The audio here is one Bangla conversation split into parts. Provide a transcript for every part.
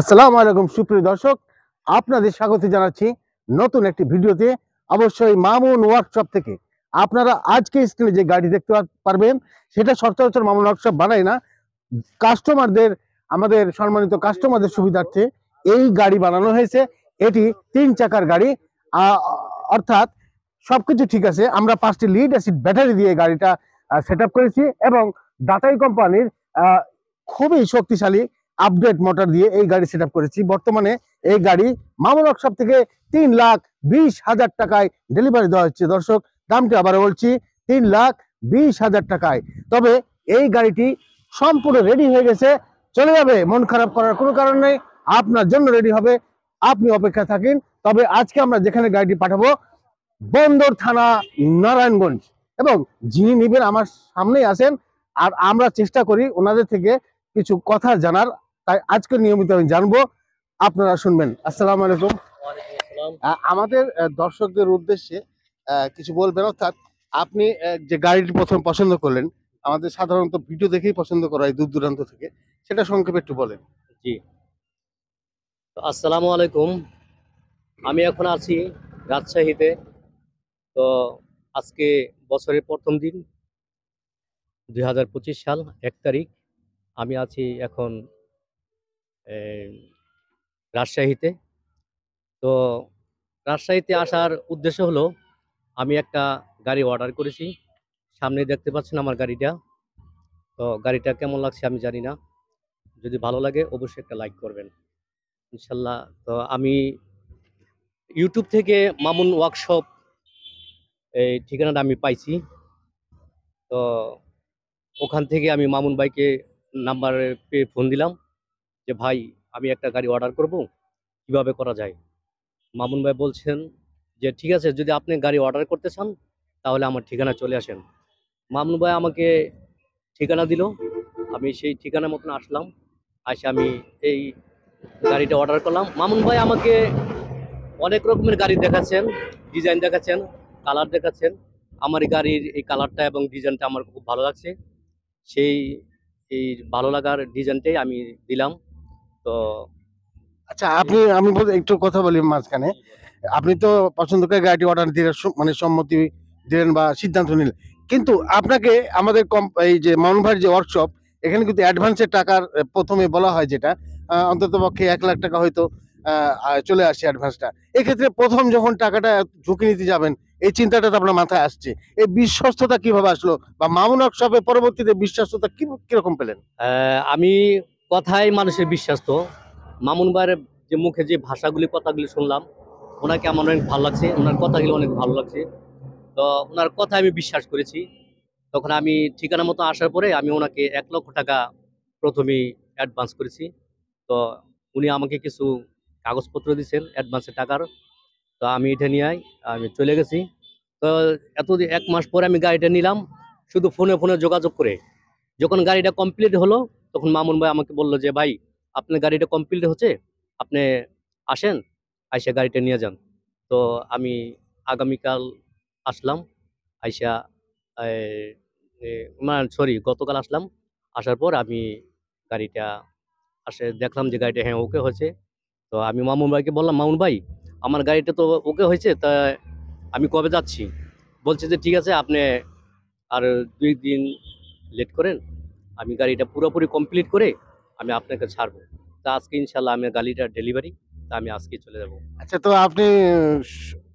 আসসালামু আলাইকুম সুপ্রিয় দর্শক, আপনাদের স্বাগত জানাচ্ছি নতুন একটি ভিডিওতে। অবশ্যই মামুন ওয়ার্কশপ থেকে আপনারা আজকে স্ক্রিনে যে গাড়ি দেখতে পারবেন সেটা সচরাচর মামুন ওয়ার্কশপ বানায় না। কাস্টমারদের, আমাদের সম্মানিত কাস্টমারদের সুবিধার্থে এই গাড়ি বানানো হয়েছে। এটি 3 চাকার গাড়ি, অর্থাৎ সবকিছু ঠিক আছে। আমরা 5টি লিড অ্যাসিড ব্যাটারি দিয়ে গাড়িটা সেট আপ করেছি এবং দাতাই কোম্পানির খুবই শক্তিশালী আপডেট মোটর দিয়ে এই গাড়ি সেট আপ করেছি। বর্তমানে এই গাড়ি মামুন ওয়ার্কশপ থেকে 3,20,000 টাকায় ডেলিভারি দেওয়া হচ্ছে। দর্শক, দামটি আবার বলছি, 3,20,000 টাকায়। তবে এই গাড়িটি সম্পূর্ণ রেডি হয়ে গেছে, চলে যাবে। মন খারাপ করার কোনো কারণ নেই, আপনার জন্য রেডি হবে, আপনি অপেক্ষা থাকেন। তবে আজকে আমরা যেখানে গাড়িটি পাঠাবো, বন্দর থানা, নারায়ণগঞ্জ, এবং যিনি নিবেন আমার সামনেই আছেন। আর আমরা চেষ্টা করি ওনাদের থেকে কিছু কথা জানার, তাই আজকে নিয়মিত আমি জানবো, আপনারা শুনবেন। আসসালামু আলাইকুম। আমাদের দর্শকদের উদ্দেশ্যে কিছু বলবেন, অর্থাৎ আপনি যে গাড়িটি প্রথম পছন্দ করলেন, আমাদের সাধারণত ভিডিও দেখেই পছন্দ করা হয় দূর দূরান্ত থেকে, সেটা সংক্ষেপে একটু বলেন। জি, আসসালামু আলাইকুম। আমি এখন আছি রাজশাহীতে। তো আজকে বছরের প্রথম দিন, 2025 সাল 1 তারিখ। আমি আছি এখন রাজশাহীতে। তো রাজশাহীতে আসার উদ্দেশ্য হলো, আমি একটা গাড়ি অর্ডার করেছি। সামনে দেখতে পাচ্ছেন আমার গাড়িটা। তো গাড়িটা কেমন লাগছে আমি জানি না, যদি ভালো লাগে অবশ্যই একটা লাইক করবেন ইনশাল্লাহ। তো আমি ইউটিউব থেকে মামুন ওয়ার্কশপ এই ঠিকানাটা আমি পাইছি। তো ওখান থেকে আমি মামুন ভাইকে নাম্বার পেয়ে ফোন দিলাম যে, ভাই আমি একটা গাড়ি অর্ডার করব, কিভাবে করা যায়। মামুন ভাই বলছেন যে, ঠিক আছে, যদি আপনি গাড়ি অর্ডার করতে চান তাহলে আমার ঠিকানা চলে আসেন। মামুন ভাই আমাকে ঠিকানা দিল, আমি সেই ঠিকানা মতন আসলাম। আসে আমি এই গাড়িটা অর্ডার করলাম। মামুন ভাই আমাকে অনেক রকমের গাড়ি দেখাচ্ছেন, ডিজাইন দেখাচ্ছেন, কালার দেখাচ্ছেন। আমার এই গাড়ির এই কালারটা এবং ডিজাইনটা আমার খুব ভালো লাগছে। সেই এই ভালো লাগার ডিজাইনটাই আমি দিলাম। তো আচ্ছা, আমি একটু কথা বলি মাঝখানে। আপনি তো পছন্দ করে গাড়িটি অর্ডার দিলেন, মানে সম্মতি দিলেন বা সিদ্ধান্ত নিলেন, কিন্তু আপনাকে আমাদের এই যে মামুন ভাইয়ের যে ওয়ার্কশপ, এখানে কিন্তু অ্যাডভান্সের টাকার প্রথমে বলা হয়, যেটা অন্তত পক্ষে 1,00,000 টাকা হয়তো চলে আসে অ্যাডভান্সটা। এক্ষেত্রে প্রথম যখন টাকাটা ঝুঁকি নিতে যাবেন, এই চিন্তাটা তো আপনার মাথায় আসছে। এই বিশ্বস্ততা কিভাবে আসলো, বা মামুন ওয়ার্কশপে পরবর্তীতে বিশ্বস্ততা কিরকম পেলেন? আমি কথায় মানুষের বিশ্বাস। তো মামুন ভাইয়ের যে মুখে যে ভাষাগুলি, কথাগুলি শুনলাম, ওনাকে আমার অনেক ভালো লাগছে, ওনার কথাগুলো অনেক ভালো লাগছে। তো ওনার কথা আমি বিশ্বাস করেছি। তখন আমি ঠিকানা মতো আসার পরে আমি ওনাকে 1,00,000 টাকা প্রথমেই অ্যাডভান্স করেছি। তো উনি আমাকে কিছু কাগজপত্র দিয়েছেন অ্যাডভান্সের টাকার। তো আমি এটা নিয়ে আমি চলে গেছি। তো 1 মাস পরে আমি গাড়িটা নিলাম, শুধু ফোনে ফোনে যোগাযোগ করে। যখন গাড়িটা কমপ্লিট হলো, তখন মামুন ভাই আমাকে বলল যে, ভাই আপনার গাড়িটা কমপ্লিট হচ্ছে, আপনি আসেন, আইসা গাড়িটা নিয়ে যান। তো আমি আগামীকাল আসলাম, আইসা সরি গতকাল আসলাম। আসার পর আমি গাড়িটা দেখলাম যে গাড়িটা হ্যাঁ ওকে হয়েছে। তো আমি মামুন ভাইকে বললাম, মামুন ভাই আমার গাড়িটা তো ওকে হয়েছে, তা আমি কবে যাচ্ছি? বলছে যে, ঠিক আছে, আপনি আর 2 দিন লেট করেন, আমি গাড়িটা পুরোপুরি কমপ্লিট করে আমি আপনাকে ছাড়বো। তা আজকে ইনশাল্লাহ আমি গাড়িটা ডেলিভারি, তা আমি আজকেই চলে যাব। আচ্ছা, তো আপনি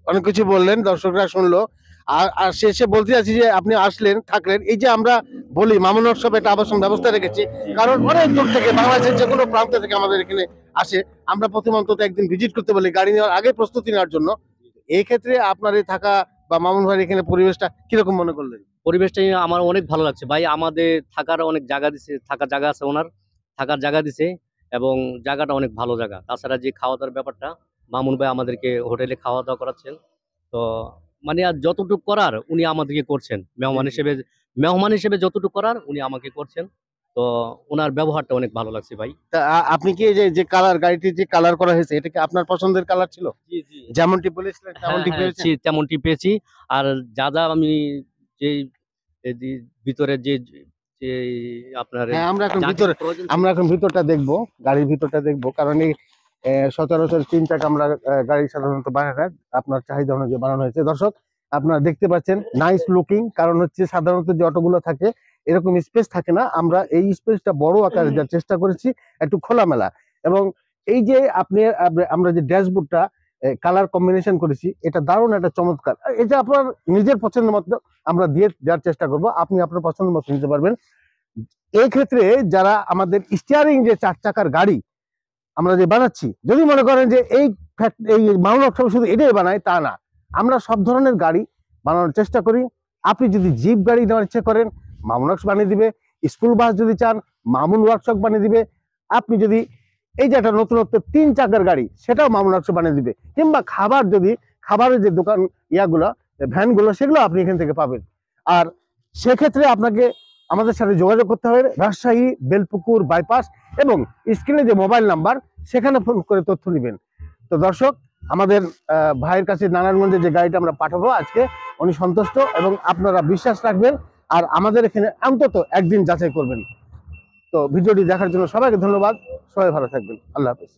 অনেক কিছু বললেন, দর্শকরা শুনলো। আর শেষে বলতে চাচ্ছি যে আপনি আসলেন, থাকলেন। এই যে আমরা বলি মামুন ওয়ার্কশপ একটা আবাসন ব্যবস্থা রেখেছি, কারণ অনেক দূর থেকে, বাংলাদেশের যে কোনো প্রান্ত থেকে আমাদের এখানে আসে। আমরা প্রথম অন্তত একদিন ভিজিট করতে বলি গাড়ি নেওয়ার আগে, প্রস্তুতি নেওয়ার জন্য। এই ক্ষেত্রে আপনার এই থাকা বা মামুন ভাইয়ের এখানে পরিবেশটা কিরকম মনে করলেন? পরিবেশটা আমার অনেক ভালো লাগছে ভাই। আমাদের থাকার অনেক জায়গা দিছে, থাকার জায়গা আছে, ওনার থাকার জায়গা দিছে, এবং জায়গাটা অনেক ভালো জায়গা। তাছাড়া যে খাওয়া দাওয়ার ব্যাপারটা, মামুন ভাই আমাদেরকে হোটেলে খাওয়া দাওয়া করাচ্ছেন। তো মানে আর যতটুকু করার উনি আমাদেরকে করছেন, মেহমান হিসেবে যতটুকু করার উনি আমাকে করছেন। তো ওনার ব্যবহারটা অনেক ভালো লাগছে ভাই। তা আপনি কি এই যে যে কালার, গাড়িটি যে কালার করা হয়েছে, এটা কি আপনার পছন্দের কালার ছিল? জি, জি। যেমনটি বলেছিলেন হ্যাঁ, তেমনটি হ্যাঁ, পেয়েছেন? তেমনটি পেয়েছি। আর যা আমি যেই ভিতরে যে এই আপনার হ্যাঁ, আমরা এখন যা কিছু ভিতরে প্রয়োজন আমরা এখন ভিতরটা দেখবো, গাড়ির ভিতরটা দেখবো, কারণ এই সচরাচর 3 চাকা আমরা গাড়ি সাধারণত বানায় না, আপনার চাহিদা অনুযায়ী বানানো হয়েছে। দর্শক আপনারা দেখতে পাচ্ছেন নাইস লুকিং, কারণ হচ্ছে সাধারণত যে অটোগুলো থাকে এরকম স্পেস থাকে না, আমরা এই স্পেসটা বড় আকারে দেওয়ার চেষ্টা করেছি, একটু খোলামেলা। এবং এই যে আমরা যে ড্যাশবোর্ডটা কালার কম্বিনেশন করেছি, এটা দারুণ একটা চমৎকার। এটা আপনার নিজের পছন্দ মতো আমরা দিয়ে দেওয়ার চেষ্টা করব, আপনি আপনার পছন্দ মতো নিতে পারবেন। এই ক্ষেত্রে যারা আমাদের স্টিয়ারিং যে 4 চাকার গাড়ি আমরা যে বানাচ্ছি, যদি মনে করেন যে এই মাউন্ট ওয়ার্কশপ শুধু এটাই বানায়, তা না, আমরা সব ধরনের গাড়ি বানানোর চেষ্টা করি। আপনি যদি জিপ গাড়ি নেওয়ার ইচ্ছা করেন, মামুন ওয়ার্কস বানিয়ে দিবে। স্কুল বাস যদি চান, মামুন ওয়ার্কশপ বানিয়ে দিবে। আপনি যদি এই যে একটা নতুনত্ব 3 চাকার গাড়ি, সেটাও মামুন ওয়ার্কশপ বানিয়ে দিবে। কিংবা খাবারের যে দোকান ইয়াগুলো, ভ্যানগুলো, সেগুলো আপনি এখান থেকে পাবেন। আর সেক্ষেত্রে আপনাকে আমাদের সাথে যোগাযোগ করতে হবে রাজশাহী বেলপুকুর বাইপাস, এবং স্ক্রিনে যে মোবাইল নাম্বার, সেখানে ফোন করে তথ্য নেবেন। তো দর্শক, আমাদের ভাইয়ের কাছে নারায়ণগঞ্জে যে গাড়িটা আমরা পাঠাবো আজকে, উনি সন্তুষ্ট, এবং আপনারা বিশ্বাস রাখবেন আর আমাদের এখানে অন্তত একদিন যাচাই করবেন। তো ভিডিওটি দেখার জন্য সবাইকে ধন্যবাদ, সবাই ভালো থাকবেন, আল্লাহ হাফেজ।